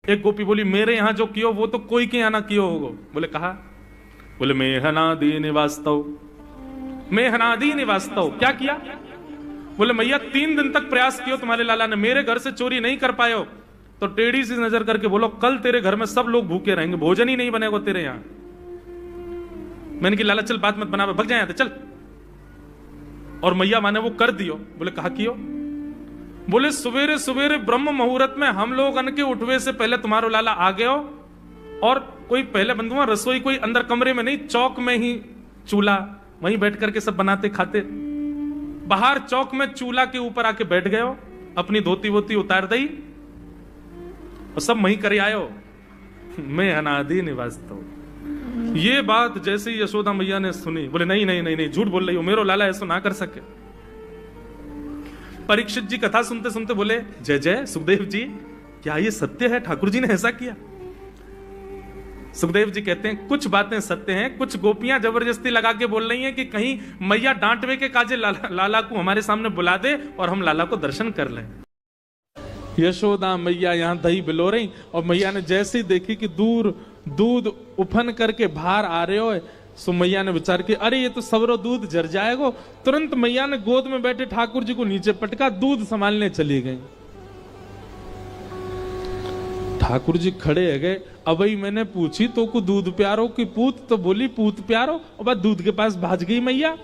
एक गोपी बोली, मेरे यहाँ जो कियो वो तो कोई के यहाँ ना कियो होगो। बोले कहा? बोले मेहनादी निवास्तव, मेहनादी निवास्तव। क्या किया? बोले मैया 3 दिन तक प्रयास कियो तुम्हारे लाला ने, मेरे घर से चोरी नहीं कर पाए हो, तो टेढ़ी सी नजर करके बोलो कल तेरे घर में सब लोग भूखे रहेंगे, भोजन ही नहीं बनेगा तेरे यहाँ। मैंने कि लाला चल बात मत बना, भग जाए चल। और मैया माने वो कर दियो। बोले कहा कियो? बोले सवेरे सवेरे ब्रह्म मुहूर्त में हम लोग अन के उठवे से पहले तुम्हारो लाला आ गए हो, और कोई पहले बंधुआ रसोई कोई अंदर कमरे में नहीं, चौक में ही चूल्हा, वहीं बैठ करके सब बनाते खाते। बाहर चौक में चूल्हा के ऊपर आके बैठ गए हो, अपनी धोती वोती उतार दी और सब वहीं करे आयो, मैं अनादि निवास्तव। ये बात जैसे यशोदा मैया ने सुनी, बोले नहीं नहीं नहीं नहीं, झूठ बोल रही हो, मेरो लाला ऐसा ना कर सके। परीक्षित जी कथा सुनते सुनते बोले जय जय सुखदेव जी, क्या ये सत्य है? ठाकुर जी ने ऐसा किया? सुखदेव जी कहते हैं कुछ बातें सत्य हैं, कुछ गोपियां जबरदस्ती लगा के बोल रही हैं कि कहीं मैया डांटवे के काजे लाला को हमारे सामने बुला दे और हम लाला को दर्शन कर लें। यशोदा मैया यहां दही बिलो रही, और मैया ने जैसे ही देखी कि दूर दूध उफन करके बाहर आ रहे हो, सो मैया ने विचार किया अरे ये तो सबरो दूध जर जाएगा। तुरंत मैया ने गोद में बैठे ठाकुर जी को नीचे पटका, दूध संभालने चली गई। ठाकुर जी खड़े है गए, अब मैंने पूछी तो को दूध प्यारो की पूत, तो बोली पूत प्यारो, और बाद दूध के पास भाज गई मैया।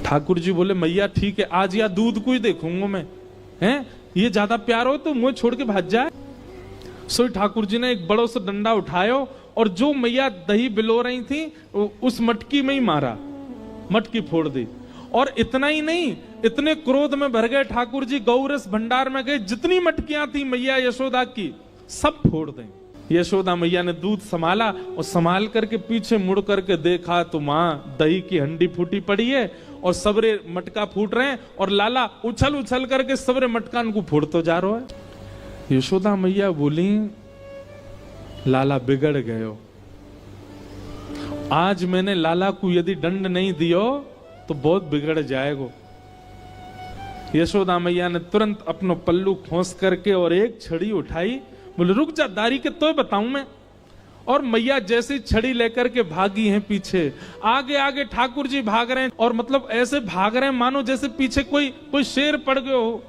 ठाकुर जी बोले मैया ठीक है, आज या दूध को ही देखूंगा मैं, हैं ये ज्यादा प्यार हो तो मुंह छोड़ के भाज जाए। सो ठाकुर जी ने एक बड़ो सा डंडा उठायो, और जो मैया दही बिलो रही थी उस मटकी में ही मारा, मटकी फोड़ दी। और इतना ही नहीं, इतने क्रोध में भर गए ठाकुर जी, गौरस भंडार में गए, जितनी मटकियां थी मैया यशोदा की सब फोड़ दें। यशोदा मैया ने दूध संभाला, और संभाल करके पीछे मुड़ करके देखा तो माँ दही की हंडी फूटी पड़ी है, और सबरे मटका फूट रहे हैं, और लाला उछल उछल करके सबरे मटका उनको फोड़ते जा रहा है। यशोदा मैया बोली लाला बिगड़ गयो, आज मैंने लाला को यदि दंड नहीं दियो तो बहुत बिगड़ जाएगा। यशोदा मैया ने तुरंत अपनो पल्लू खोस करके और एक छड़ी उठाई, बोले रुक जा दारी के तो बताऊं मैं। और मैया जैसी छड़ी लेकर के भागी हैं पीछे, आगे आगे ठाकुर जी भाग रहे हैं, और मतलब ऐसे भाग रहे हैं मानो जैसे पीछे कोई शेर पड़ गयो हो।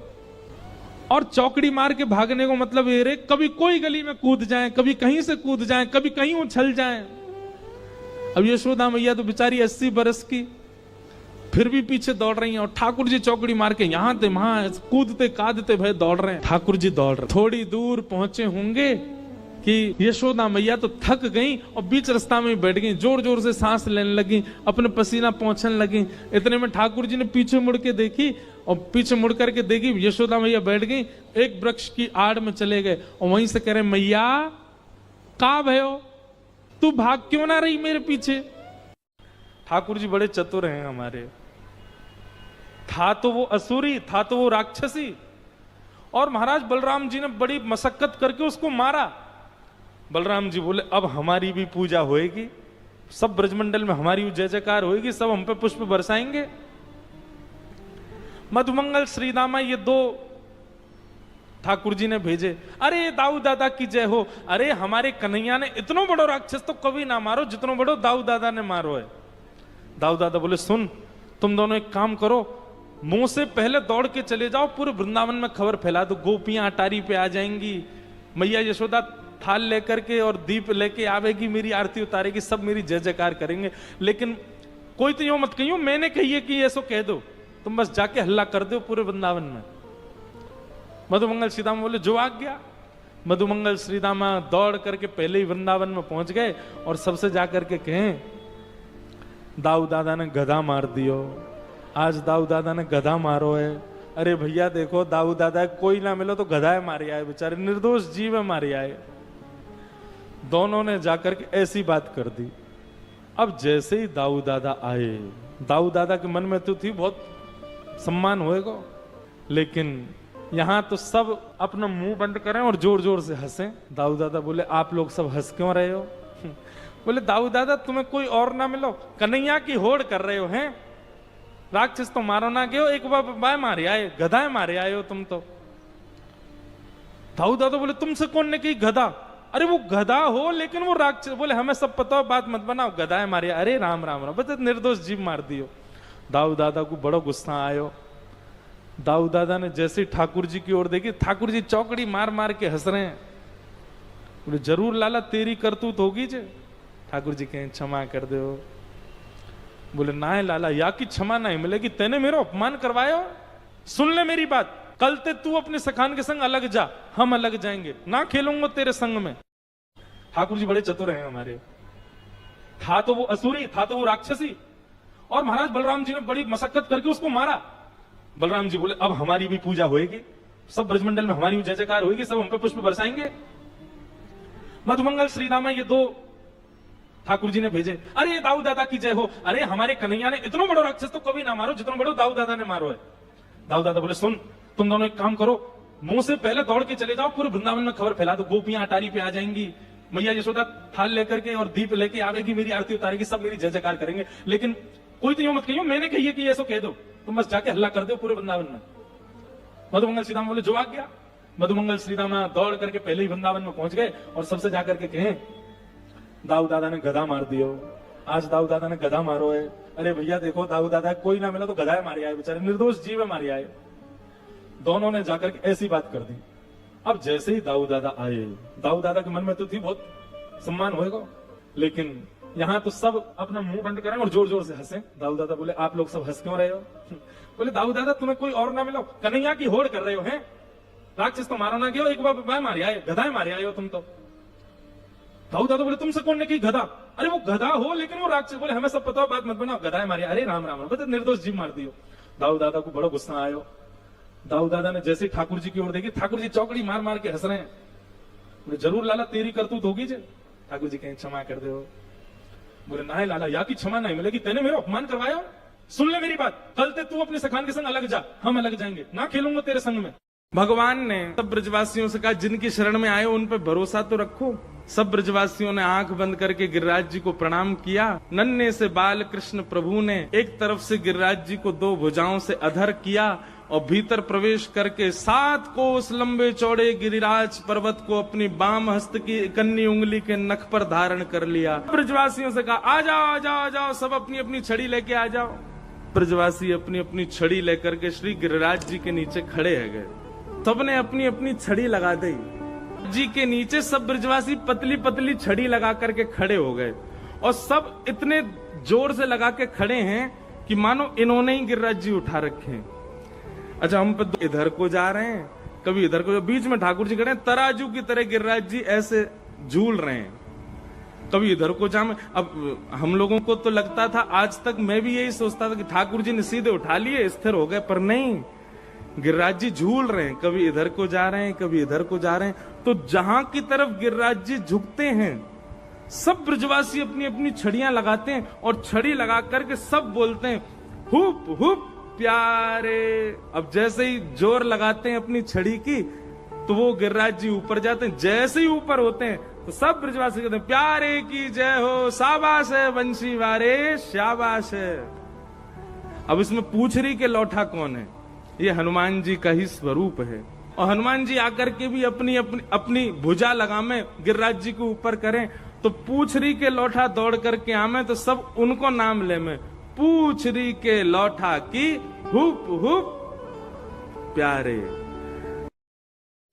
और चौकड़ी मार के भागने को मतलब ये रे, कभी कोई गली में कूद जाए, कभी कहीं से कूद जाए, कभी कहीं उछल जाए। अब यशोदा मैया तो बेचारी 80 बरस की, फिर भी पीछे दौड़ रही हैं, और ठाकुर जी चौकड़ी मार के यहां थे वहां कूदते कादते भय दौड़ रहे हैं। ठाकुर जी दौड़ रहे, थोड़ी दूर पहुंचे होंगे कि यशोदा मैया तो थक गई, और बीच रास्ता में बैठ गई, जोर जोर से सांस लेने लगी, अपने पसीना पहुंचने लगी। इतने में ठाकुर जी ने पीछे मुड़ के देखी, और पीछे मुड़ करके देखी यशोदा मैया बैठ गई, एक वृक्ष की आड़ में चले गए, और वहीं से कह रहे मैया का भयो, तू भाग क्यों ना रही मेरे पीछे। ठाकुर जी बड़े चतुर हैं हमारे, था तो वो असुरी, था तो वो राक्षसी, और महाराज बलराम जी ने बड़ी मशक्कत करके उसको मारा। बलराम जी बोले अब हमारी भी पूजा होएगी, सब ब्रजमंडल में हमारी जय जयकार होएगी, सब हम पे पुष्प बरसाएंगे। मधुमंगल श्रीदामा ये 2 ठाकुर जी ने भेजे, अरे दाऊ दादा की जय हो, अरे हमारे कन्हैया ने इतनो बड़ो राक्षस तो कभी ना मारो जितनो बड़ो दाऊ दादा ने मारो है। दाऊ दादा बोले सुन तुम दोनों एक काम करो, मुंह से पहले दौड़ के चले जाओ, पूरे वृंदावन में खबर फैला दो, गोपियां अटारी पे आ जाएंगी, मैया यशोदा थाल लेकर के और दीप लेके आवेगी, मेरी आरती उतारेगी, सब मेरी जय जयकार करेंगे। लेकिन कोई तो यूं मत कहियो मैंने कहिए कि ऐसो कह दो, तुम बस जाके हल्ला कर दो पूरे वृंदावन में। मधुमंगल श्रीदामा बोले जो आ गया। मधुमंगल श्रीदामा दौड़ करके पहले ही वृंदावन में पहुंच गए, और सबसे जाकर के कहें दाऊ दादा ने गधा मार दियो, आज दाऊ दादा ने गधा मारो है। अरे भैया देखो दाऊ दादा कोई ना मिलो तो गधा मारे आए, बेचारे निर्दोष जीव मारे आए। दोनों ने जाकर के ऐसी बात कर दी। अब जैसे ही दाऊ दादा आए, दाऊ दादा के मन में तो थी बहुत सम्मान होएगा, लेकिन यहां तो सब अपना मुंह बंद करें और जोर जोर से हंसें। दाऊ दादा बोले आप लोग सब हंस क्यों रहे हो? बोले दाऊ दादा तुम्हें कोई और ना मिलो, कन्हैया की होड़ कर रहे हो हैं, राक्षस तो मारो ना गयो, एक बार मारे आए, गधाए मारे आए हो तुम तो। दाऊद दादा बोले तुमसे कौन ने कही गधा? अरे वो गधा हो लेकिन वो राक्षस। बोले हमें सब पता हो, बात मत बनाओ, गधा है मारिया। अरे राम राम राम, बस निर्दोष जीव मार दियो। दाऊद दादा को बड़ो गुस्सा आयो। दाऊद दादा ने जैसे ठाकुर जी की ओर देखी, ठाकुर जी चौकड़ी मार मार के हंस रहे हैं। बोले जरूर लाला तेरी करतूत होगी जे। ठाकुर जी कहें क्षमा कर दो। बोले ना है लाला, या की क्षमा नहीं मिलेगी, तेने मेरा अपमान करवाया। सुन ले मेरी बात, कल ते तू अपने सखान के संग अलग जा, हम अलग जाएंगे, ना खेलूंगा तेरे संग में। ठाकुर जी बड़े चतुर हैं हमारे। था तो वो असुरी, था तो वो राक्षसी, और महाराज बलराम जी ने बड़ी मशक्कत करके उसको मारा। बलराम जी बोले अब हमारी भी पूजा होएगी, सब ब्रजमंडल में हमारी भी जय जयकार होगी, सब हम पे पुष्प बरसाएंगे। मधुमंगल श्री रामा ये दो ठाकुर जी ने भेजे। अरे दाऊद दादा की जय हो, अरे हमारे कन्हैया ने इतना बड़ा राक्षस तो कभी ना मारो जितना बड़ो दाऊद दादा ने मारो है। दाऊद दादा बोले सुन, तुम दोनों एक काम करो, मुंह से पहले दौड़ के चले जाओ, पूरे वृंदावन में खबर फैला दो, गोपियां अटारी पे आ जाएंगी, मैया यशोदा थाल लेकर के और दीप लेके आवेगी, मेरी आरती उतारेगी, सब मेरी जय जयकार करेंगे। लेकिन कोई तो यूं मत कहियो मैंने कही है कि ऐसा कह दो, तुम बस जाके हल्ला कर दो पूरे वृंदावन में। मधुमंगल श्रीराम बोले जो आ गया। मधुमंगल श्रीराम दौड़ करके पहले ही वृंदावन में पहुंच गए और सबसे जाकर के कहे दाऊद दादा ने गधा मार दियो, आज दाऊद दादा ने गधा मारो है। अरे भैया देखो दाऊद दादा कोई ना मिला तो गधा मारी आए, बेचारे निर्दोष जीव है मारी आए। दोनों ने जाकर के ऐसी बात कर दी। अब जैसे ही दाऊद दादा आए, दाऊद दादा के मन में तो थी बहुत सम्मान होएगा, लेकिन यहाँ तो सब अपना मुंह बंद करें और जोर जोर से हंसे। दाऊद दादा बोले आप लोग सब हंस क्यों रहे हो? बोले दाऊद दादा तुम्हें कोई और ना मिलो, कन्हैया की होड़ कर रहे हो हैं, राक्षस तो मारो ना गयो, एक बार मारे आए, गधा मारे आए हो तुम तो। दाऊद दादा बोले तुमसे कौन ने कही गधा? अरे वो गधा हो लेकिन वो राक्षस। बोले हमें सब पता हो, बात मत बनाओ, गधा मारे। अरे राम राम राम, बस निर्दोष जीव मार दियो। दाऊद दादा को बड़ा गुस्सा आयो। दाऊद दादा ने जैसे ठाकुर जी की ओर देखी, ठाकुर जी चौकड़ी मार मार के हंस रहे हैं। बोले जरूर लाला तेरी करतूत होगी जे। ठाकुर जी कहें क्षमा कर दो। बोले ना है लाला, या की क्षमा नहीं मिलेगी, तेने मेरा अपमान करवाया। सुन ले मेरी बात, कल ते तू अपने सखान के संग अलग जा, हम अलग जाएंगे, ना खेलूंगा तेरे संग में। भगवान ने सब ब्रजवासियों से कहा जिनकी शरण में आए उन पे भरोसा तो रखो। सब ब्रजवासियों ने आंख बंद करके गिरिराज जी को प्रणाम किया। नन्हे से बाल कृष्ण प्रभु ने एक तरफ से गिरिराज जी को दो भुजाओं से अधर किया और भीतर प्रवेश करके 7 कोस लंबे चौड़े गिरिराज पर्वत को अपनी बाम हस्त की कन्नी उंगली के नख पर धारण कर लिया। ब्रजवासियों से कहा आ जाओ आ जाओ आ जाओ, सब अपनी अपनी छड़ी लेके आ जाओ। ब्रजवासी अपनी अपनी छड़ी लेकर के श्री गिरिराज जी के नीचे खड़े है गए। सबने अपनी अपनी छड़ी लगा दी जी के नीचे। सब ब्रजवासी पतली पतली छड़ी लगा करके खड़े हो गए और सब इतने जोर से लगा के खड़े हैं कि मानो इन्होंने ही गिरिराज जी उठा रखे हैं। अच्छा हम पे इधर को जा रहे हैं, कभी इधर को, बीच में ठाकुर जी खड़े हैं, तराजू की तरह गिरिराज जी ऐसे झूल रहे हैं, कभी इधर को जाम। अब हम लोगों को तो लगता था, आज तक मैं भी यही सोचता था कि ठाकुर जी ने सीधे उठा लिए स्थिर हो गए, पर नहीं, गिरिराज जी झूल रहे हैं, कभी इधर को जा रहे हैं कभी इधर को जा रहे हैं। तो जहां की तरफ गिरिराज जी झुकते हैं सब ब्रजवासी अपनी अपनी छड़ियां लगाते हैं और छड़ी लगा करके सब बोलते हैं हुप हुप प्यारे। अब जैसे ही जोर लगाते हैं अपनी छड़ी की तो वो गिरिराज जी ऊपर जाते हैं। जैसे ही ऊपर होते हैं तो सब ब्रजवासी कहते हैं प्यारे की जय हो, शाबाश है बंशी वारे, शाबाश है। अब इसमें पूछरी के लौठा कौन है? ये हनुमान जी का ही स्वरूप है। और हनुमान जी आकर के भी अपनी अपनी अपनी भुजा लगामे गिरिराज जी को ऊपर करें तो पूछरी के लौठा दौड़ करके आमे तो सब उनको नाम ले में, पूछरी के लौठा की हुप हुप प्यारे।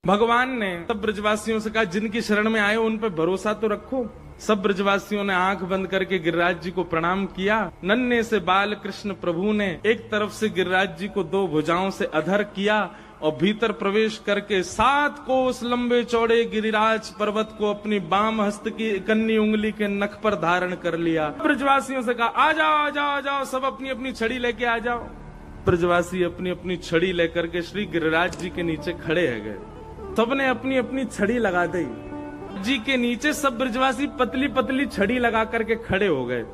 भगवान ने सब ब्रजवासियों से कहा जिनकी शरण में आए उन पे भरोसा तो रखो। सब ब्रजवासियों ने आंख बंद करके गिरिराज जी को प्रणाम किया। नन्हे से बाल कृष्ण प्रभु ने एक तरफ से गिरिराज जी को दो भुजाओं से अधर किया और भीतर प्रवेश करके 7 कोस लंबे चौड़े गिरिराज पर्वत को अपनी बाम हस्त की कन्नी उंगली के नख पर धारण कर लिया। ब्रजवासियों से कहा आ जाओ आ जाओ आ जाओ, सब अपनी अपनी छड़ी लेके आ जाओ। ब्रजवासी अपनी अपनी छड़ी लेकर के श्री गिरिराज जी के नीचे खड़े है गए। सबने अपनी अपनी छड़ी लगा दी जी के नीचे। सब ब्रजवासी पतली पतली छड़ी लगा करके खड़े हो गए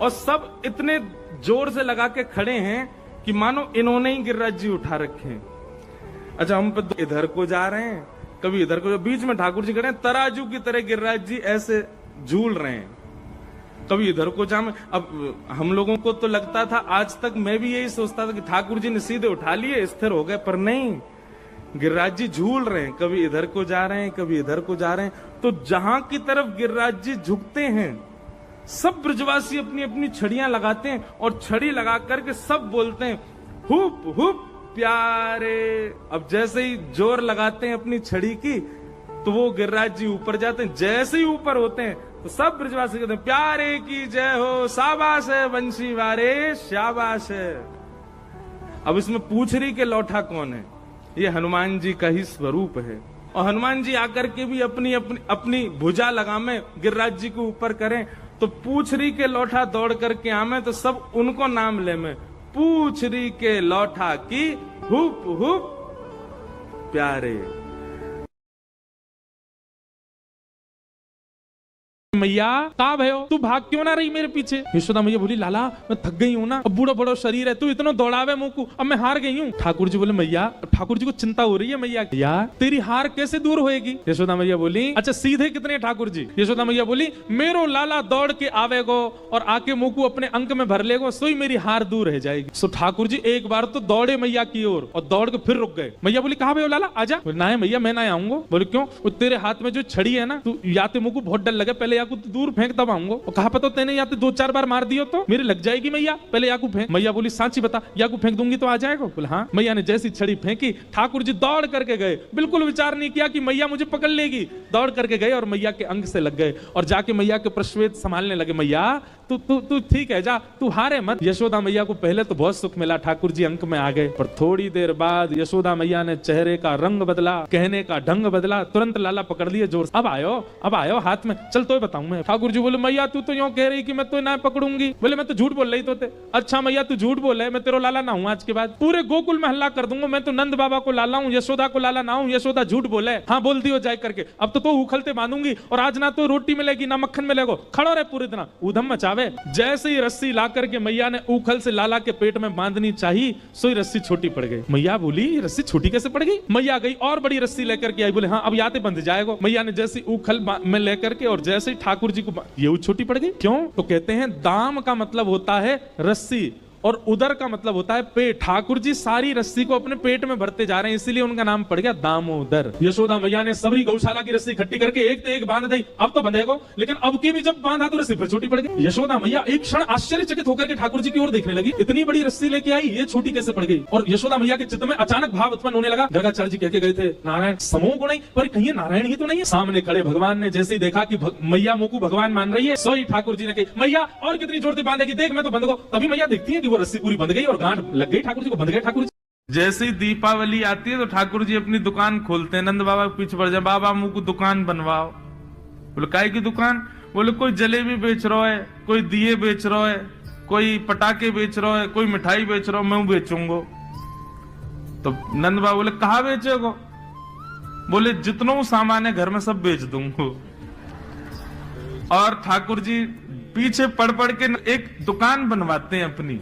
और सब इतने जोर से लगा के खड़े हैं कि मानो इन्होंने ही गिरिराज जी उठा रखे हैं। अच्छा हम पे इधर को जा रहे हैं, कभी इधर को, बीच में ठाकुर जी खड़े हैं, तराजू की तरह गिरिराज जी ऐसे झूल रहे हैं, कभी इधर को जाम। अब हम लोगों को तो लगता था, आज तक मैं भी यही सोचता था कि ठाकुर जी ने सीधे उठा लिए स्थिर हो गए, पर नहीं, गिरिराज जी झूल रहे हैं, कभी इधर को जा रहे हैं, कभी इधर को जा रहे हैं। तो जहां की तरफ गिरिराज जी झुकते हैं, सब ब्रजवासी अपनी अपनी छड़ियां लगाते हैं और छड़ी लगा करके सब बोलते हैं हुप हुप प्यारे। अब जैसे ही जोर लगाते हैं अपनी छड़ी की तो वो गिरिराज जी ऊपर जाते हैं। जैसे ही ऊपर होते हैं तो सब ब्रजवासी कहते हैं प्यारे की जय हो, शाबाश है बंशी वारे, शाबाश है। अब इसमें पूछरी के लौठा कौन है? ये हनुमान जी का ही स्वरूप है। और हनुमान जी आकर के भी अपनी अपनी अपनी भुजा लगामे गिरिराज जी को ऊपर करें तो पूछरी के लौठा दौड़ करके आमे तो सब उनको नाम ले में पूछरी के लौठा की हुप हुप प्यारे। मैया कहा भयो, तू भाग क्यों ना रही मेरे पीछे? यशोदा मैया बोली लाला मैं थक गई हूँ ना, अब बूढ़ा बड़ा शरीर है, तू इतना दौड़ावे मुंह को, अब मैं हार गई हूँ। ठाकुर जी बोले मैया, ठाकुर जी को चिंता हो रही है मैया, या तेरी हार कैसे दूर होएगी? यशोदा मैया बोली अच्छा सीधे कितने ठाकुर जी? यशोदा मैया बोली मेरो लाला दौड़ के आवेगो और आके मुंह को अपने अंक में भर लेगो, सोई मेरी हार दूर रह जाएगी। सो ठाकुर जी एक बार तो दौड़े मैया की ओर और दौड़ के फिर रुक गए। मैया बोली कहा भयो लाला आजा? ना है मैया मैं ना आऊंगा। बोले क्यों? वो तेरे हाथ में जो छड़ी है ना, तू याते मुंह को बहुत डर लगे, पहले या को दूर फेंक तब आऊंगा। और कहा पता तेने या तो 2-4 बार मार दियो तो मेरे लग जाएगी मैया, पहले याकू फेंक। मैया बोली सांची बता, याकू फेंक दूंगी तो आ जाएगा? बोले हाँ। मैया ने जैसी छड़ी फेंकी ठाकुर जी दौड़ करके गए, बिल्कुल विचार नहीं किया कि मैया मुझे पकड़ लेगी, दौड़ करके गए और मैया के अंग से लग गए और जाके मैया के प्रश्वेत संभालने लगे। मैया तू तू तू ठीक है जा, तू हारे मत। यशोदा मैया को पहले तो बहुत सुख मिला, ठाकुर जी अंक में आ गए, पर थोड़ी देर बाद यशोदा मैया ने चेहरे का रंग बदला, कहने का ढंग बदला, तुरंत लाला पकड़ लिए जोर से। अब आयो हाथ में, चल तो बताऊं मैं। ठाकुर जी बोले मैया तू तो यूं कह रही कि मैं तो ना पकड़ूंगी। बोले मैं तो झूठ बोल रही तो थे। अच्छा मैया तू झूठ बोल रहे, मैं तेरा लाला ना हूं, आज के बाद पूरे गोकुल में हल्ला कर दूंगा, मैं तो नंद बाबा को लाला हूं, यशोदा को लाला ना हूं। यशोदा झूठ बोले, हाँ बोल दियो जाए करके, अब तो उखलते बांधूंगी और आज ना तो रोटी मिलेगी ना मक्खन मिलेगा, खड़ो रहे पूरे दिन ऊधम मचावे। जैसे ही रस्सी ला करके मैया ने उखल से लाला के पेट में बांधनी चाहिए, सोई रस्सी छोटी पड़ गई। मैया बोली रस्सी छोटी कैसे पड़ गई? मैया गई और बड़ी रस्सी लेकर के आई, बोले हाँ अब याते बंध जाएगा। मैया ने जैसी उखल में लेकर के और जैसे ही ठाकुर जी को ये छोटी पड़ गई। क्यों? तो कहते हैं दाम का मतलब होता है रस्सी और उदर का मतलब होता है पेट। ठाकुर जी सारी रस्सी को अपने पेट में भरते जा रहे हैं, इसीलिए उनका नाम पड़ गया दामोदर। यशोदा मैया ने सबरी गौशाला की रस्सी इकट्ठी करके एक तो एक बांध दी, अब तो बंधेगा, लेकिन अब की भी जब बांधा तो रस्सी फिर छोटी पड़ गई। यशोदा मैया एक क्षण आश्चर्यचकित होकर के ठाकुर जी की ओर देखने लगी, इतनी बड़ी रस्सी लेके आई, ये छोटी कैसे पड़ गई? और यशोदा मैया के चित्त में अचानक भाव उत्पन्न होने लगा, गर्गाचार्य जी कहके गए थे नारायण समूह को नहीं, पर कहीं नारायण ही तो नहीं है। सामने खड़े भगवान ने जैसे ही देखा कि मैया मुंह को भगवान मान रही है, सोई ठाकुर जी ने कही मैया और कितनी जोर से बांधेगी, देख मैं तो बंध गो। तभी मैया देखती है कि वो रस्सी पूरी बंध गई और गांठ लग गई, ठाकुर जी को बंध गए। ठाकुर जी जैसे ही दीपावली आती है तो ठाकुर जी अपनी दुकान खोलते हैं, नंद बाबा के पीछे पड़ जाए, बाबा मुंह को दुकान बनवाओ। बोले काय की दुकान? बोले कोई जलेबी बेच रहा है, कोई दिए बेच रहा है, कोई पटाखे बेच रहा है, कोई मिठाई बेच रहा है, मैं बेचूंगा। तो नंद बाबा बोले कहा बेचेगो? बोले जितना सामान है घर में सब बेच दूंगा। और ठाकुर जी पीछे पड़ पड़ के एक दुकान बनवाते हैं अपनी,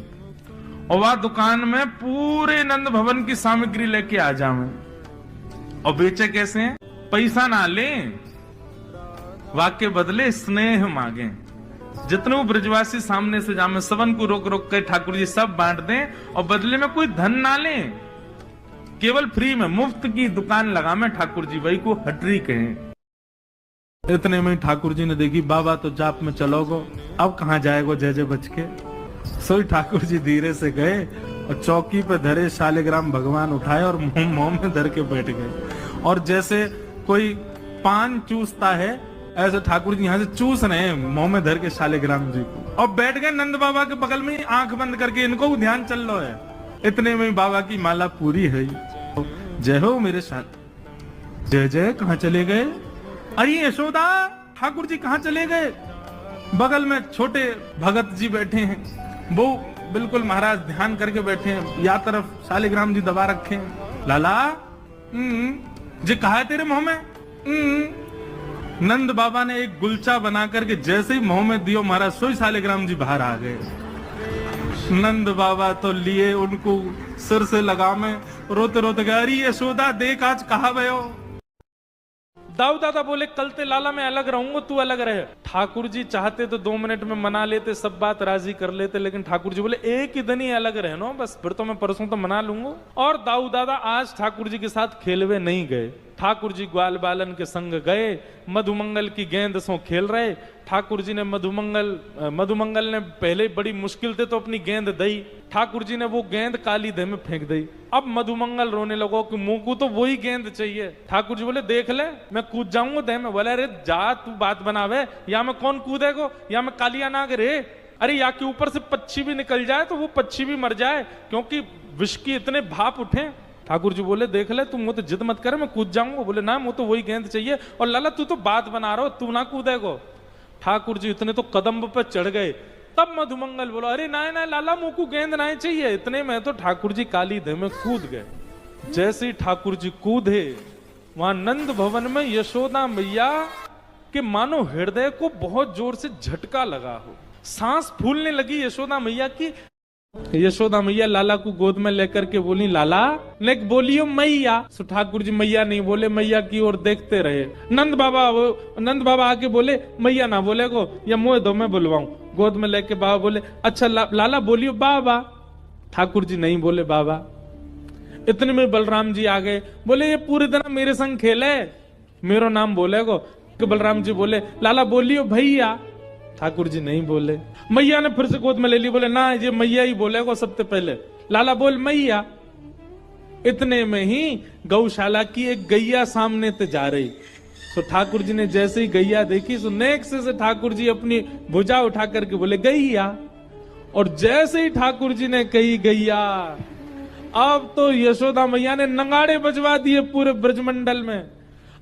और वह दुकान में पूरे नंद भवन की सामग्री लेके आ जावे। और बेचे कैसे? पैसा ना लें, वाक्य बदले स्नेह मांगे। जितने ब्रजवासी सामने से जामे सबन को रोक रोक कर ठाकुर जी सब बांट दें और बदले में कोई धन ना लें, केवल फ्री में मुफ्त की दुकान लगा में ठाकुर जी, वही को हटरी कहें। इतने में ठाकुर जी ने देखी बाबा तो जाप में चलोगो, अब कहां जाएगो जय जय बच के। सोई ठाकुर जी धीरे से गए और चौकी पे धरे शालिग्राम भगवान उठाए और मुंह में धर के बैठ गए। और जैसे कोई पान चूसता है ऐसे ठाकुर जी यहाँ से चूस रहे हैं मुंह में धर के शालिग्राम जी को, और बैठ गए नंद बाबा के बगल में, आंख बंद करके, इनको ध्यान चल रहा है। इतने में बाबा की माला पूरी है। जय हो मेरे साथ। जय जय कहाँ चले गए? अरे यशोदा ठाकुर जी कहाँ चले गए? बगल में छोटे भगत जी बैठे हैं, वो बिल्कुल महाराज ध्यान करके बैठे हैं, या तरफ शालिग्राम जी दबा रखे हैं। लाला जी कहा है तेरे मुंह में? नंद बाबा ने एक गुलचा बना करके जैसे ही मुंह में दियो, महाराज सोई शालिग्राम जी बाहर आ गए। नंद बाबा तो लिए उनको सिर से लगा में, रोते रोते गए, अरे यशोदा देख आज कहा भयो। दाऊ दादा बोले कल ते लाला मैं अलग रहूंगा, तू अलग रहे। ठाकुर जी चाहते तो 2 मिनट में मना लेते, सब बात राजी कर लेते, लेकिन ठाकुर जी बोले एक ही दिन ही अलग रहना, बस फिर तो मैं परसों तो मना लूंगा। और दाऊ दादा आज ठाकुर जी के साथ खेलवे नहीं गए। ठाकुर जी ग्वाल बालन के संग गए, मधुमंगल की गेंद सो खेल रहे। ठाकुर जी ने मधुमंगल ने पहले बड़ी मुश्किल से तो अपनी गेंद दई, ठाकुर जी ने वो गेंद काली दह में फेंक दी। अब मधुमंगल रोने लगो कि मुंह को तो वही गेंद चाहिए। ठाकुर जी बोले देख ले मैं कूद जाऊंगा दह में। बोले अरे जा तू बात बनावे, या मैं कौन कूदेगो, या मैं कालिया नाग रे, अरे या के ऊपर से पक्षी भी निकल जाए तो वो पक्षी भी मर जाए, क्योंकि विष की इतने भाप उठे। ठाकुर जी बोले देख ले तुम वो तो जिद मत करे, मैं कूद जाऊंगा। बोले ना मुझे तो वही गेंद चाहिए, और लाला तू तो बात बना रहा हो, तू ना कूदेगो। ठाकुर जी इतने तो कदम पर चढ़ गए। तब मधुमंगल बोलो अरे ना ना लाला मुंह को गेंद ना चाहिए। इतने में तो ठाकुर जी काली दह में कूद गए। जैसे ही ठाकुर जी कूदे, वहां नंद भवन में यशोदा मैया के मानो हृदय को बहुत जोर से झटका लगा हो, सांस फूलने लगी यशोदा मैया की। यशोदा मैया लाला को गोद में लेकर के बोली लाला, ने बोलियो मैया। सो ठाकुर जी मैया नहीं बोले, मैया की ओर देखते रहे। नंद बाबा आके बोले मैया ना बोले को, या मोह दो मैं बुलवाऊं। गोद में लेके बाबा बोले अच्छा लाला बोलियो बाबा। ठाकुर जी नहीं बोले बाबा। इतने में बलराम जी आ गए, बोले ये पूरे दिन मेरे संग खेले, मेरो नाम बोले को। बलराम जी बोले लाला बोलियो भैया। ठाकुर जी नहीं बोले। मैया ने फिर से गोद में ले ली, बोले ना ये मैया ही बोलेगा सबसे पहले, लाला बोल मैया। इतने में ही गौशाला की एक गैया सामने से जा रही। तो ठाकुर जी ने जैसे ही गैया देखी, सो नेक्स्ट से ठाकुर जी अपनी भुजा उठा करके बोले गैया। और जैसे ही ठाकुर जी ने कही गैया, अब तो यशोदा मैया ने नगाड़े बजवा दिए पूरे ब्रजमंडल में।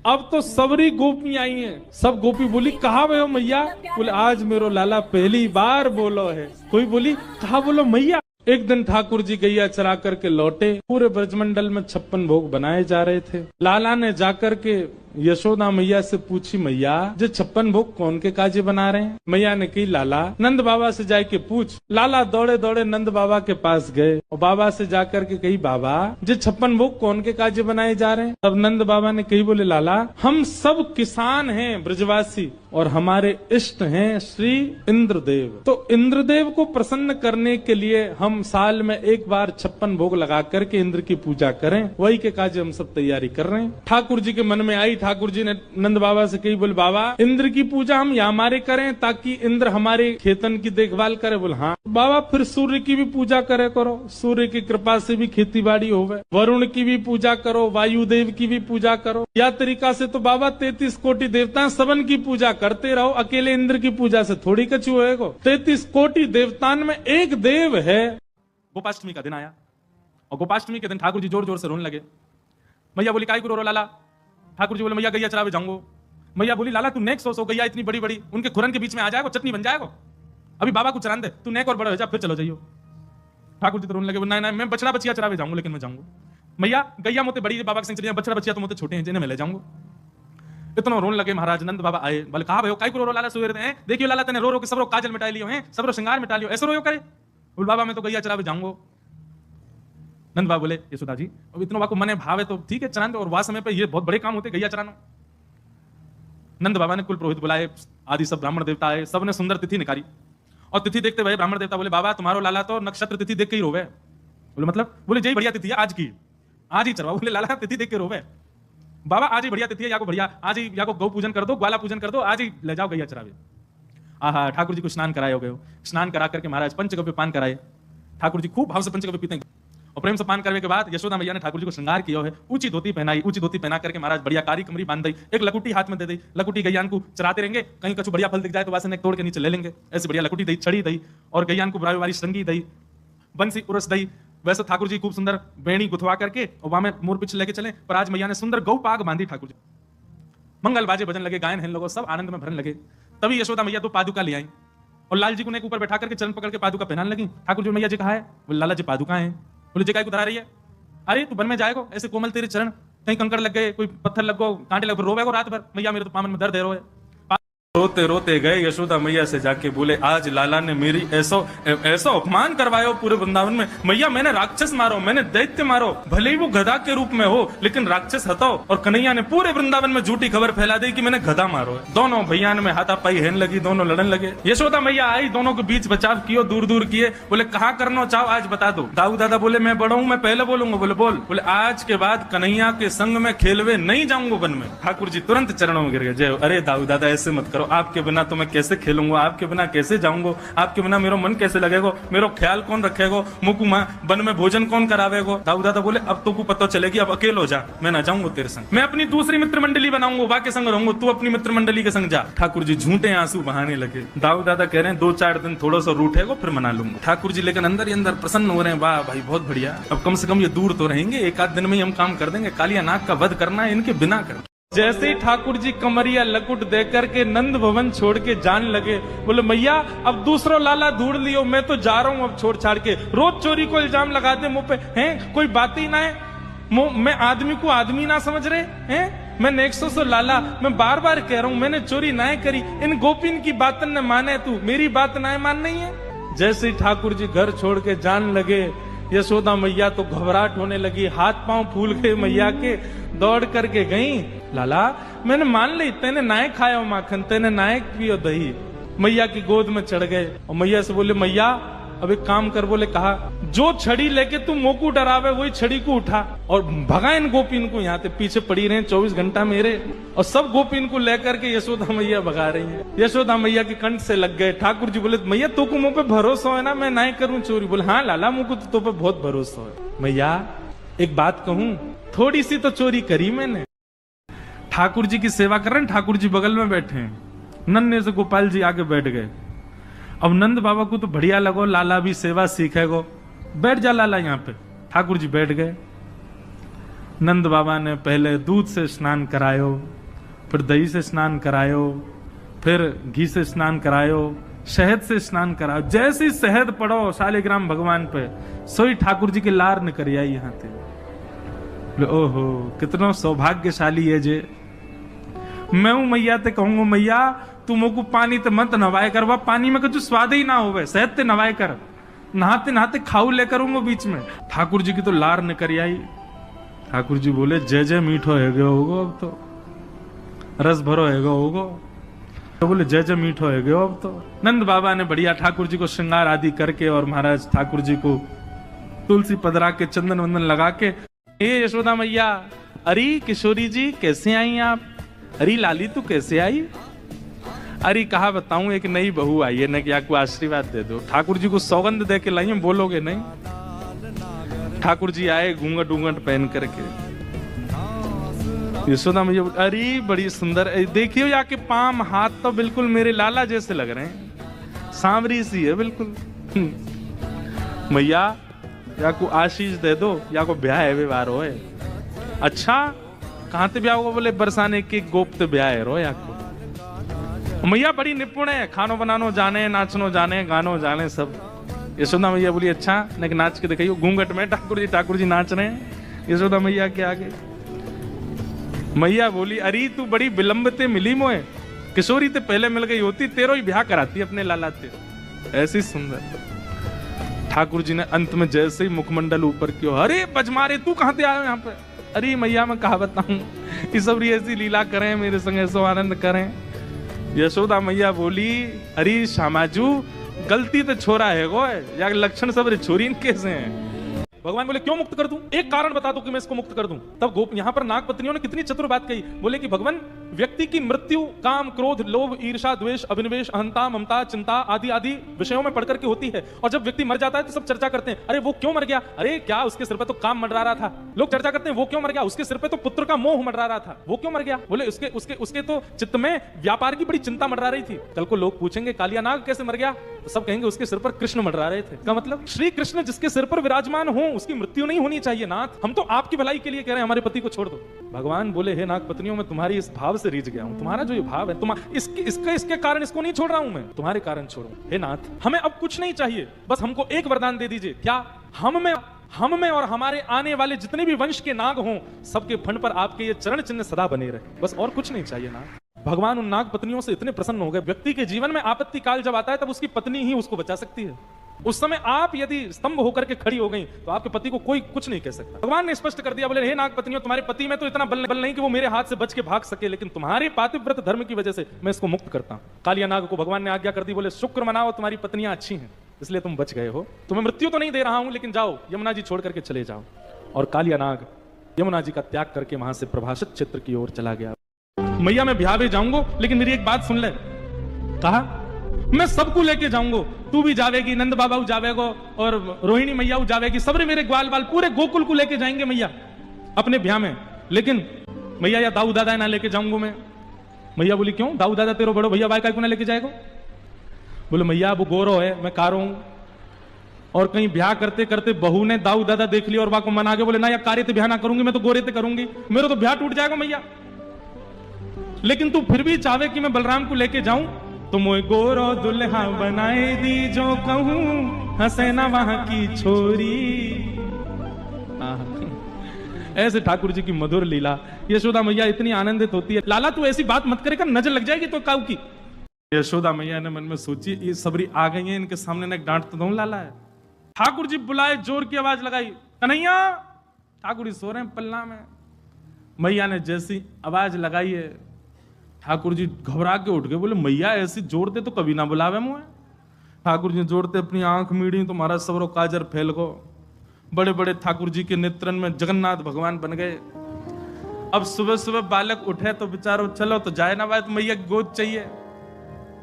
अब तो सबरी गोपी आई हैं। सब गोपी बोली कहा भयो मैया। बोले आज मेरो लाला पहली बार बोलो है। कोई बोली कहा बोलो मैया। एक दिन ठाकुर जी गैया चरा करके लौटे, पूरे ब्रजमंडल में 56 भोग बनाए जा रहे थे। लाला ने जाकर के यशोदा मैया से पूछी मैया जो 56 भोग कौन के काजे बना रहे हैं। मैया ने कही लाला नंद बाबा से जाके पूछ। लाला दौड़े दौड़े नंद बाबा के पास गए और बाबा से जाकर के कही बाबा जो 56 भोग कौन के काजे बनाए जा रहे हैं। तब नंद बाबा ने कही बोले लाला हम सब किसान हैं ब्रजवासी, और हमारे इष्ट हैं श्री इंद्रदेव। तो इंद्रदेव को प्रसन्न करने के लिए हम साल में एक बार 56 भोग लगा करके इंद्र की पूजा करें, वही के काजे हम सब तैयारी कर रहे हैं। ठाकुर जी के मन में आई। ठाकुर जी ने नंद बाबा से कही बोले बाबा इंद्र की पूजा हम यहाँ हमारे करें ताकि इंद्र हमारे खेतन की देखभाल करे। बोले हाँ। बाबा फिर सूर्य की भी पूजा करे करो, सूर्य की कृपा से भी खेती बाड़ी होवे। वरुण की भी पूजा करो, वायुदेव की भी पूजा करो। या तरीका से तो बाबा 33 कोटि देवता सबन की पूजा करते रहो, अकेले इंद्र की पूजा से थोड़ी कछु होएगा। 33 कोटि देवतान में एक देव है। गोपाष्टमी का दिन आया और गोपाष्टमी के दिन ठाकुर जी जोर जोर से रोने लगे। मैया बोली काय को रो रहा लाला। ठाकुर जी बोले मैया गैया चरावे जाऊंगो। मैया बोली लाला तू नेक सो गैया इतनी बड़ी बड़ी उनके खुरन के बीच में आ जाएगा, चटनी बन जाएगा, अभी बाबा को चरान दे, तू नेक और बड़ा हो जा फिर चलो जाइयो। ठाकुर जी तो रोने लगे, नहीं नहीं मैं बछड़ा बचिया चरावे जाऊंगा, लेकिन मैं जाऊंगा। मैया गैया मोते बड़ी बाबा के संग चलिए, बछड़ा बचिया तो मोते छोटे हैं जिन्हें मैं ले जाऊंगा। इतना रोने लगे। महाराज नंद बाबा आए, बोले कहा भाई काय को रो लाला सुवेर हैं, देखियो लाला तने रो रो के सब काजल मिटा लियो हैं, सब श्रृंगार मिटा लियो, ऐसे रोयो करे। बोल बाबा मैं तो गैया चरावे जाऊंगा। नंद बाबा बोले यशोदा जी अब इतना को मने भाव है तो ठीक है चरान दो, और वह समय पे ये बहुत बड़े काम होते गैया चराना। नंद बाबा ने कुल पुरोहित बुलाए, आदि सब ब्राह्मण देवता आए, सबने सुंदर तिथि निकाली। और तिथि देखते हुए ब्राह्मण देवता बोले बाबा तुम्हारो लाला तो नक्षत्र तिथि देख के ही रोवे। बोले मतलब? बोले जय बढ़िया तिथि है आज की, आज ही चरवा। बोले लाला तिथि देख के रोवे बाबा, आज ही बढ़िया तिथि है, या को बढ़िया आज ही या को गौ पूजन कर दो, ग्वाला पूजन कर दो, आज ही ले जाओ गैया चरावे। आहा ठाकुर जी को स्नान कराए हो गए। स्नान करा करके महाराज पंचगव्य पान कराए। ठाकुर जी खूब भाव से पंचगव्य पीते हैं और प्रेम से पान करने के बाद यशोदा मैया ने ठाकुर जी को श्रृंगार किया है। ऊंची धोती पहनाई, ऊंची धोती पहना करके महाराज बढ़िया कारी कमरी बांध दी, एक लकुटी हाथ में दे दी। लकुटी गैयान को चराते रहेंगे, कहीं कछु बढ़िया फल दिख जाए तो वासन तोड़ के नीचे ले लेंगे। ऐसे बढ़िया लकुटी दी, छड़ी दी और गैयान को वारी श्रृंगी दी, बंसी उरस दी। वैसे ठाकुर जी खूब सुंदर बेणी गुथवा करके और वहां में मोर पीछे लेके चले, पर आज मैया ने सुंदर गौ पाग बांधी ठाकुर जी। मंगल बाजे बजन लगे, गायन हेन लोगों सब आनंद में भरने लगे। तभी यशोदा मैया तो पादुका ले आई और लाल जी को ने ऊपर बैठा करके चरण पकड़ के पादुका पहनाने लगी। ठाकुर जी मैया जी कहा है? बोले लाला जी पादुका है। बोले जी काय को धरा रही है? अरे तू बन में जाएगा, ऐसे कोमल तेरे चरण, कहीं कंकड़ लग गए, कोई पत्थर लग गो, कांटे लग गए, रोवेगो रात भर। मैया मेरे तो पामन में दर्द है रो है। रोते रोते गए यशोदा मैया से जाके बोले, आज लाला ने मेरी ऐसा अपमान करवाया पूरे वृंदावन में। मैया मैंने राक्षस मारो, मैंने दैत्य मारो, भले ही वो गधा के रूप में हो, लेकिन राक्षस हटाओ। और कन्हैया ने पूरे वृंदावन में झूठी खबर फैला दी कि मैंने गधा मारो है। दोनों भैया में हाथापाई हेन लगी, दोनों लड़न लगे। यशोदा मैया आई, दोनों के बीच बचाव कियो, दूर दूर किए। बोले कहाँ करना चाहो आज बता दो। दाऊ दादा बोले मैं बड़ा हूँ, मैं पहले बोलूंगा। बोले बोल। बोले आज के बाद कन्हैया के संग में खेलवे नहीं जाऊंगा वन में। ठाकुर जी तुरंत चरणों में गिर गए। जय। अरे दाऊ दादा ऐसे मत करो, आपके बिना तो मैं कैसे खेलूंगा, आपके बिना कैसे जाऊंगा, आपके बिना मेरा मन कैसे लगेगा, मेरा ख्याल कौन रखेगा, मुकु माँ वन में भोजन कौन करावेगा। दाऊ दादा बोले अब तो को पता चलेगी, अब अकेलो जा, मैं ना जाऊंगा तेरे संग, मैं अपनी दूसरी मित्र मंडली बनाऊंगा, वहां के संग रहूंगा, तू अपनी मित्र मंडली के संग जा। ठाकुर जी झूठे आंसू बहाने लगे। दाऊ दादा कह रहे हैं 2-4 दिन थोड़ा सा रूठेगा फिर मना लूंगा। ठाकुर जी लेकिन अंदर ही अंदर प्रसन्न हो रहे हैं, वाह भाई बहुत बढ़िया, अब कम से कम ये दूर तो रहेंगे, 1 आध दिन में ही हम काम कर देंगे, कालिया नाग का वध करना है इनके बिना कर। जैसे ही ठाकुर जी कमरिया लकुट देकर के नंद भवन छोड़ के जान लगे। बोले मैया अब दूसरा लाला ढूंढ लियो, मैं तो जा रहा हूं अब छोड़ छाड़ के। रोज चोरी को इल्जाम लगाते मुंह पे, हैं कोई बात ही ना है, मैं आदमी को आदमी ना समझ रहे हैं। मैं नेक्सो से लाला, मैं बार बार कह रहा हूं मैंने चोरी ना करी, इन गोपिन की बात न माने, तू मेरी बात ना मान नहीं है। जैसे ही ठाकुर जी घर छोड़ के जान लगे, यशोदा मैया तो घबराहट होने लगी, हाथ पांव फूल गए मैया के, दौड़ करके गई। लाला मैंने मान ली, तेने नाय खाया माखन, तेने नाय पियो दही। मैया की गोद में चढ़ गए और मैया से बोले मैया अब एक काम कर। बोले कहा, जो छड़ी लेके तू मोकू डरावे वही छड़ी को उठा और भगा इन गोपिन को। यहाँ पे पीछे पड़ी रहे 24 घंटा मेरे, और सब गोपिन को लेकर के यशोदा मैया भगा रही है। यशोदा मैया के कंठ से लग गए। ठाकुर जी बोले मैया तो को मुंह पे भरोसा है ना, मैं ना करूं चोरी। बोले हाँ लाला मुझको तो पे बहुत भरोसा है। मैया एक बात कहूं, थोड़ी सी तो चोरी करी मैंने। ठाकुर जी की सेवा कर रहे हैं, ठाकुर जी बगल में बैठे हैं, नन्हे से गोपाल जी आगे बैठ गए। अब नंद बाबा को तो बढ़िया लगो, लाला भी सेवा सीखेगो, बैठ जा लाला यहाँ पे। ठाकुर जी बैठ गए। नंद बाबा ने पहले दूध से स्नान करायो, फिर दही से स्नान करायो, फिर घी से स्नान करायो, शहद से स्नान करायो। जैसे ही शहद पड़ो शालिग्राम भगवान पे, सोई ठाकुर जी के लार न कर आई यहाँ थे। ओहो कितना सौभाग्यशाली है जे। मैं हूं मैया ते कहूंगा मैया तू मोको पानी ते मत नवाए कर, वह पानी में कुछ स्वाद ही ना होवे, शहद ते नवाए कर, नहाते नहाते खाऊ लेकर बीच में। ठाकुर जी की तो लार निकर आई। ठाकुर जी बोले जय जय मीठो है गयो होगो, अब तो रस भरो है गयो होगो। तो बोले जय जय मीठो है गयो अब तो। नंद बाबा ने बढ़िया ठाकुर जी को श्रृंगार आदि करके और महाराज ठाकुर जी को तुलसी पदरा के चंदन वंदन लगा के, ए यशोदा मैया, अरे किशोरी जी कैसे आई आप, अरे लाली तू कैसे आई। अरे कहा बताऊं एक नई बहू आई है ना, क्या को आशीर्वाद दे दो। ठाकुर जी को सौगंध दे के लाई, बोलोगे नहीं। ठाकुर जी आए घूंघट ऊंघट पहन करके। यशोदा मैया अरे बड़ी सुंदर, देखियो या के पाम हाथ तो बिल्कुल मेरे लाला जैसे लग रहे हैं, सांवरी सी है बिल्कुल। मैया या को आशीष दे दो, या को ब्याह है व्यवहार हो। अच्छा कहाँ ते ब्याह होगा। बोले बरसाने के गोप ते ब्याह है रो या को। मैया बड़ी निपुण है, खानो बनानो जाने, नाचनो जाने, गानो जाने सब। यशोदा मैया बोली अच्छा न नाच के दिखाइयो। घूंघट में ठाकुर जी नाच रहे हैं यशोदा मैया के आगे। मैया बोली अरे तू बड़ी विलंब ते मिली मोए, किशोरी ते पहले मिल गई होती, तेरो ही ब्याह कराती अपने लाला ते। ऐसी सुंदर। ठाकुर जी ने अंत में जैसे ही मुखमंडल ऊपर किया, अरे बजमारे तू कहाँ ते आयो यहाँ पे। अरे मैया मैं कहा बताऊं, ये सब ऐसी लीला करें मेरे संग, ऐसा आनंद करें। यशोदा मैया बोली अरे श्यामाजू गलती तो छोरा है गो, या लक्षण सब छोरी कैसे हैं। भगवान बोले क्यों मुक्त कर दूं, एक कारण बता दो कि मैं इसको मुक्त कर दूं। तब गोप यहाँ पर नाग पत्नियों ने कितनी चतुर बात कही। बोले कि भगवान व्यक्ति की मृत्यु काम क्रोध लोभ ईर्षा द्वेष अभिनिवेश अहंता ममता चिंता आदि आदि विषयों में पढ़ करके होती है। और जब व्यक्ति मर जाता है तो सब चर्चा करते हैं, अरे वो क्यों मर गया, अरे क्या उसके सिर पे तो काम मंडरा रहा था। लोग चर्चा करते हैं वो क्यों मर गया, उसके सिर पे तो पुत्र का मोह मंडरा रहा था, वो क्यों मर गया। बोले उसके तो चित्त में व्यापार की बड़ी चिंता मंडरा रही थी। कल को लोग पूछेंगे कालिया नाग कैसे मर गया, तो सब कहेंगे उसके सिर पर कृष्ण मंडरा रहे थे। का मतलब श्री कृष्ण जिसके सिर पर विराजमान हो उसकी मृत्यु नहीं होनी चाहिए नाथ, हम तो आपकी भलाई के लिए कह रहे हैं हमारे पति को छोड़ दो। भगवान बोले हे नाग पत्नियों मैं तुम्हारी इस भाव से रीझ गया हूं, तुम्हारा जो ये भाव है इसके कारण इसको नहीं छोड़ रहा हूं मैं, तुम्हारे कारण छोड़ू। हे नाथ हमें अब कुछ नहीं चाहिए, बस हमको एक वरदान दे दीजिए। क्या हम में और हमारे आने वाले जितने भी वंश के नाग हों सबके फण पर आपके ये चरण चिन्ह सदा बने रहे, बस और कुछ नहीं चाहिए नाथ। भगवान उन नाग पत्नियों से इतने प्रसन्न हो गए। व्यक्ति के जीवन में आपत्ति काल जब आता है तब उसकी पत्नी ही उसको बचा सकती है। उस समय आप यदि स्तंभ होकर के खड़ी हो गई तो आपके पति को कोई कुछ नहीं कह सकता। भगवान ने स्पष्ट कर दिया, बोले हे नाग पत्नियों, तुम्हारे पति में तो इतना बल नहीं कि वो मेरे हाथ से बच के भाग सके, लेकिन तुम्हारे पातिव्रत धर्म की वजह से मैं इसको मुक्त करता हूं। कालिया नाग को भगवान ने आज्ञा कर दी, बोले शुक्र मनाओ, तुम्हारी पत्नियां अच्छी हैं इसलिए तुम बच गए हो। तुम्हें मृत्यु तो नहीं दे रहा हूं, लेकिन जाओ यमुना जी छोड़ करके चले जाओ। और कालिया नाग यमुना जी का त्याग करके वहां से प्रभाषित क्षेत्र की ओर चला गया। मैया मैं ब्याह भी जाऊंगा, लेकिन मेरी एक बात सुन ले। कहा मैं सबको लेके जाऊंगा, तू भी जावेगी, नंद बाबा जावेगो और रोहिणी मैया जावेगी, सबरे मेरे ग्वाल बाल पूरे गोकुल को लेके जाएंगे मैया अपने ब्याह में। लेकिन मैया या दाऊ दादा ना लेके जाऊंगा मैं। मैया बोली क्यों? दाऊ दादा तेरो बड़ो भैया भाई को ना लेके जाएगा? बोले मैया वो गोरो है, मैं कारो हूं। और कहीं ब्याह करते करते बहू ने दाऊ दादा देख लिया और वाको मना के बोले ना या कार्य ते ब्याह ना करूंगी, मैं तो गोरे ते करूंगी, मेरा तो ब्याह टूट जाएगा मैया। लेकिन तू फिर भी चाहे कि मैं बलराम को लेके जाऊं तो मोए गोरो दुल्हा बनाए दी, जो कहूं हंसे ना वहां की छोरी। ऐसे ठाकुर जी की मधुर लीला। यशोदा मैया इतनी आनंदित होती है, लाला तू ऐसी बात मत करेगा, नजर लग जाएगी तो काऊ की। यशोदा मैया ने मन में सोची ये सबरी आ गई है, इनके सामने ना डांट तो दूं लाला है। ठाकुर जी बुलाए, जोर की आवाज लगाई, कन्हैया। ठाकुर जी सो रहे हैं पल्ला में। मैया ने जैसी आवाज लगाई है ठाकुर जी घबरा के उठ गए, बोले मैया ऐसी जोड़ते तो कभी ना बुलावे मुझे। ठाकुर जी जोड़ते अपनी आंख मीड़ी तो महाराज सबरो काजर फैल गो। बड़े बड़े ठाकुर जी के नेत्रन में जगन्नाथ भगवान बन गए। अब सुबह सुबह बालक उठे तो बेचारो चलो तो जाए ना भाई, तो मैया की गोद चाहिए।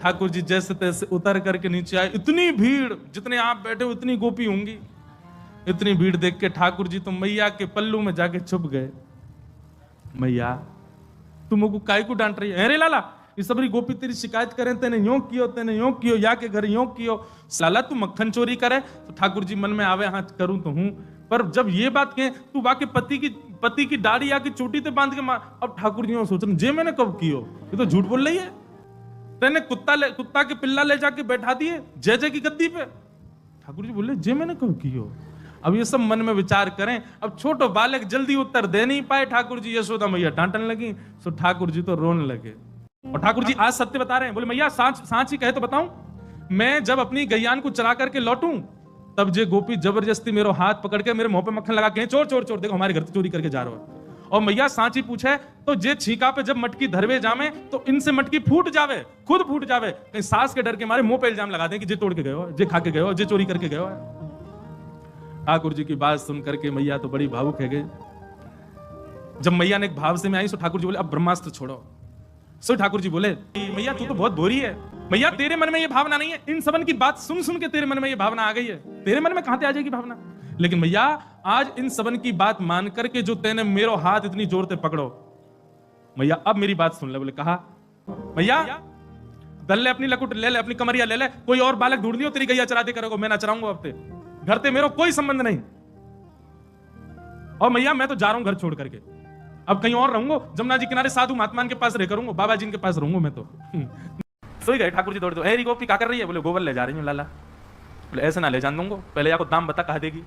ठाकुर जी जैसे तैसे उतर करके नीचे आए। इतनी भीड़, जितने आप बैठे उतनी गोपी होंगी। इतनी भीड़ देख के ठाकुर जी तो मैया के पल्लू में जाके छुप गए। मैया तुम को काय को डांट रही है? अरे लाला ये सबरी गोपी तेरी शिकायत करें, तेने यूं कियो, या के घर यूं कियो। लाला तू मक्खन चोरी करे? तो ठाकुर जी मन में आवे, हाँ करूं तो हूं, पर जब ये बात कहे तू वाके पति की दाढ़ी या की चोटी ते बांध के मार। अब ठाकुर जी सोच रहे जे मैंने कब कियो, ये तो झूठ बोल रही है। तेने कुत्ता के पिल्ला ले जाके बैठा दिए जय जय की गद्दी पे। ठाकुर जी बोले जे मैंने कब कियो। अब ये सब मन में विचार करें। अब छोटो बालक जल्दी उत्तर दे नहीं पाए ठाकुर जी, यशोदा मैया डांटने लगी। सो ठाकुर जी तो रोने लगे। और ठाकुर जी आज सत्य बता रहे हैं, बोले मैया सांच ही कहे तो बताऊं, मैं जब अपनी गैयान को चला करके लौटूं तब जे गोपी जबरदस्ती मेरे हाथ पकड़ के मेरे मुंह पे मक्खन लगा के चोर चोर चोर, देखो हमारे घर से चोरी करके जा रहा है। और मैया सांची पूछे तो जे छीका पे जब मटकी धरवे जामे तो इनसे मटकी फूट जावे, खुद फूट जावे, कहीं सास के डर के मारे मुंह पे इल्जाम लगा दे कि जे तोड़ के गए हो, जे खा के गए हो, जे चोरी करके गए हो। ठाकुर जी की बात सुन करके मैया तो बड़ी भावुक है गई। जब मैया ने एक भाव से में आई सो ठाकुर जी बोले अब ब्रह्मास्त्र छोड़ो। सो ठाकुर जी बोले मैया तू तो बहुत भोरी है, मैया तेरे मन में ये भावना नहीं है। इन सबन की बात सुन सुन के तेरे मन में ये भावना आ गई है, तेरे मन में कहां से आ जाएगी भावना। लेकिन मैया आज इन सबन की बात मान करके जो तेने मेरो हाथ इतनी जोर से पकड़ो, मैया अब मेरी बात सुन ले। बोले कहा मैया दल ले अपनी लकुट ले ले, अपनी कमरिया ले ले, कोई और बालक ढूंढ लियो तेरी गैया चरा दे करोगे, मैं ना चराऊंगा अब ते घर ते मेरो कोई संबंध नहीं। और मैया मैं तो जा रहा हूं घर छोड़ करके, अब कहीं और रहूंगा, जमुना जी किनारे साधु महात्मान के पास रह करूंगा, बाबा जी के पास रहूंगा मैं तो। सोई गए ठाकुर जी दौड़ दो, हे गोपी क्या कर रही है? बोले गोबर ले जा रही हूँ लाला। बोले ऐसे ना ले जान दूंगा, पहले या को दाम बता कहा देगी।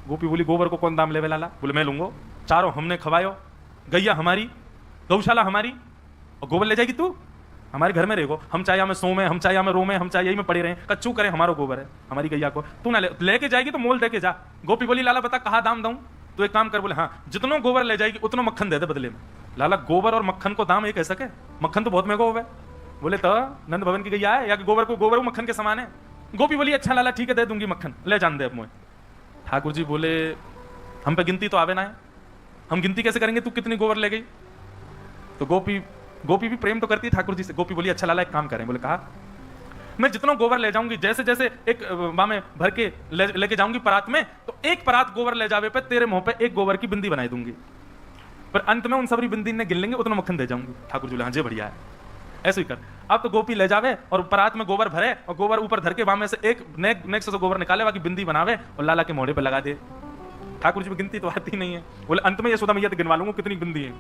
गोपी बोली गोबर को कौन दाम लेवे लाला? बोले मैं लूंगा, चारों हमने खवायो, गैया हमारी, गौशाला हमारी, और गोबर ले जाएगी तू? हमारे घर में रहेगो, हम चाहे में सो में, हम चाहे में रो में, हम चाहे यही में पड़े रहे, कच्चू करें, हमारा गोबर है, हमारी गैया को तू ना लेके जाएगी तो मोल देके जा। गोपी बोली लाला बता कहा दाम दूं? तो एक काम कर। बोले हाँ जितनो गोबर ले जाएगी उतनो मक्खन दे दे बदले में। लाला गोबर और मक्खन को दाम एक ऐसा के? मक्खन तो बहुत महंगा होगा। बोले तो नंद भवन की गैया है या गोबर को मक्खन के समान है? गोपी बोली अच्छा लाला ठीक है दे दूंगी मक्खन, ले जान दे अब मुझे। ठाकुर जी बोले हम पे गिनती तो आवे ना है, हम गिनती कैसे करेंगे तू कितनी गोबर ले गई? तो गोपी भी प्रेम तो करती है ठाकुर जी से। गोपी बोली अच्छा लाला एक काम करें। बोले कहा मैं जितना गोबर ले जाऊंगी, जैसे जैसे एक वहां में भर के लेके जाऊंगी परात में, तो एक परात गोबर ले जावे पे तेरे मुंह पे एक गोबर की बिंदी बनाई दूंगी, पर अंत में उन सबरी बिंदी ने गिन लेंगे, उतना मक्खन दे जाऊंगी। ठाकुर जी हाँ जी बढ़िया है, ऐसे ही कर। अब तो गोपी ले जावे और परात में गोबर भरे और गोबर ऊपर धर के वहां में से एक नेक्स्ट से गोबर निकाले, बाकी बिंदी बनावे और लाला के मोड़े पे लगा दे। ठाकुर जी में गिनती तो आती नहीं है। बोले अंत में यशोदा मैया तो गिनवा लूंगा कितनी बिंदी है।